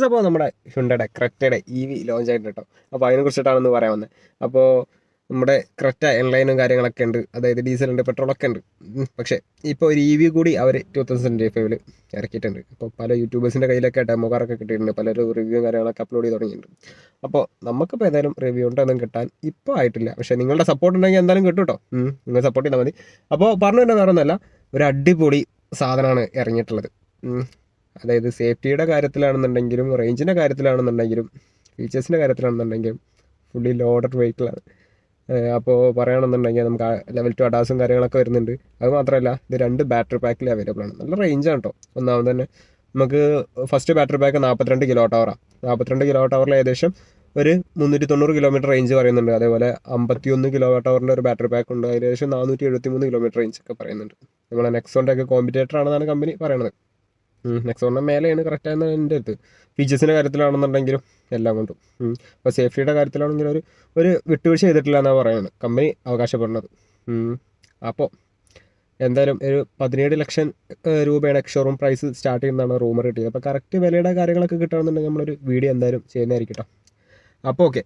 അപ്പോൾ നമ്മുടെ ഹ്യുണ്ടയുടെ ക്രെറ്റയുടെ EV launch ആയിട്ട് കേട്ടോ. അപ്പോൾ അതിനെക്കുറിച്ചിട്ടാണെന്ന് പറയാൻ വന്നത്. അപ്പോൾ നമ്മുടെ ക്രെറ്റ എൻലൈനും കാര്യങ്ങളൊക്കെ ഉണ്ട്, അതായത് ഡീസലുണ്ട്, പെട്രോളൊക്കെ ഉണ്ട്. പക്ഷേ ഇപ്പോൾ ഒരു EV കൂടി അവർ 2025 ഇറക്കിയിട്ടുണ്ട്. അപ്പോൾ പല യൂട്യൂബേഴ്സിൻ്റെ കയ്യിലൊക്കെ ഡെമോ കാറൊക്കെ കിട്ടിയിട്ടുണ്ട്, പലരും റിവ്യൂ കാര്യങ്ങളൊക്കെ അപ്ലോഡ് ചെയ്ത് തുടങ്ങിയിട്ടുണ്ട്. അപ്പോൾ നമുക്കിപ്പോൾ ഏതായാലും റിവ്യൂ ഉണ്ടൊന്നും കിട്ടാൻ ഇപ്പോൾ ആയിട്ടില്ല, പക്ഷേ നിങ്ങളുടെ സപ്പോർട്ട് ഉണ്ടെങ്കിൽ എന്തായാലും കിട്ടും കേട്ടോ. നിങ്ങൾ സപ്പോർട്ട് ചെയ്താൽ മതി. അപ്പോൾ പറഞ്ഞു തന്നെ വേറെ ഒന്നുമല്ല, ഒരു അടിപൊളി സാധനമാണ് ഇറങ്ങിയിട്ടുള്ളത്. അതായത് സേഫ്റ്റിയുടെ കാര്യത്തിലാണെന്നുണ്ടെങ്കിലും റേഞ്ചിൻ്റെ കാര്യത്തിലാണെന്നുണ്ടെങ്കിലും ഫീച്ചേഴ്സിൻ്റെ കാര്യത്തിലാണെന്നുണ്ടെങ്കിലും ഫുള്ളി ലോഡഡ് വെഹിക്കിളാണ്. അപ്പോൾ പറയുകയാണെന്നുണ്ടെങ്കിൽ നമുക്ക് ലെവൽ 2 അഡാസും കാര്യങ്ങളൊക്കെ വരുന്നുണ്ട്. അത് മാത്രമല്ല ഇത് 2 ബാറ്ററി പാക്കിൽ അവൈലബിൾ ആണ്. നല്ല റേഞ്ചാണ് കേട്ടോ. ഒന്നാമത് തന്നെ നമുക്ക് first battery pack 42 kWh. 42 kWh ഏകദേശം ഒരു 390 കിലോമീറ്റർ റേഞ്ച് പറയുന്നുണ്ട്. അതേപോലെ 51 kWh ഒരു ബാറ്ററി പാക്ക് ഉണ്ട്, ഏകദേശം 473 കിലോമീറ്റർ റേഞ്ച് ഒക്കെ പറയുന്നുണ്ട്. നമ്മളെ നെക്സോണിൻ്റെ ഒക്കെ കോമ്പറ്റേറ്റർ ആണെന്നാണ് കമ്പനി പറയുന്നത്. നെക്സോണിൻ്റെ മേലെയാണ് കറക്റ്റായെന്ന് എൻ്റെ അടുത്ത്. ഫീച്ചേഴ്സിൻ്റെ കാര്യത്തിലാണെന്നുണ്ടെങ്കിലും എല്ലാം കൊണ്ടും. അപ്പോൾ സേഫ്റ്റിയുടെ കാര്യത്തിലാണെങ്കിലും ഒരു വിട്ടുവീഴ്ച ചെയ്തിട്ടില്ല എന്നാണ് പറയുന്നത് കമ്പനി അവകാശപ്പെടുന്നത്. അപ്പോൾ എന്തായാലും ഒരു 17 ലക്ഷം രൂപയുടെ എക്സ്ഷോറൂം പ്രൈസ് സ്റ്റാർട്ട് ചെയ്യുന്നതാണ് റൂമർ കിട്ടിയത്. അപ്പോൾ കറക്റ്റ് വിലയുടെ കാര്യങ്ങളൊക്കെ കിട്ടുകയാണെന്നുണ്ടെങ്കിൽ നമ്മളൊരു വീഡിയോ എന്തായാലും ചെയ്യുന്നതായിരിക്കും കേട്ടോ. അപ്പോൾ ഓക്കെ.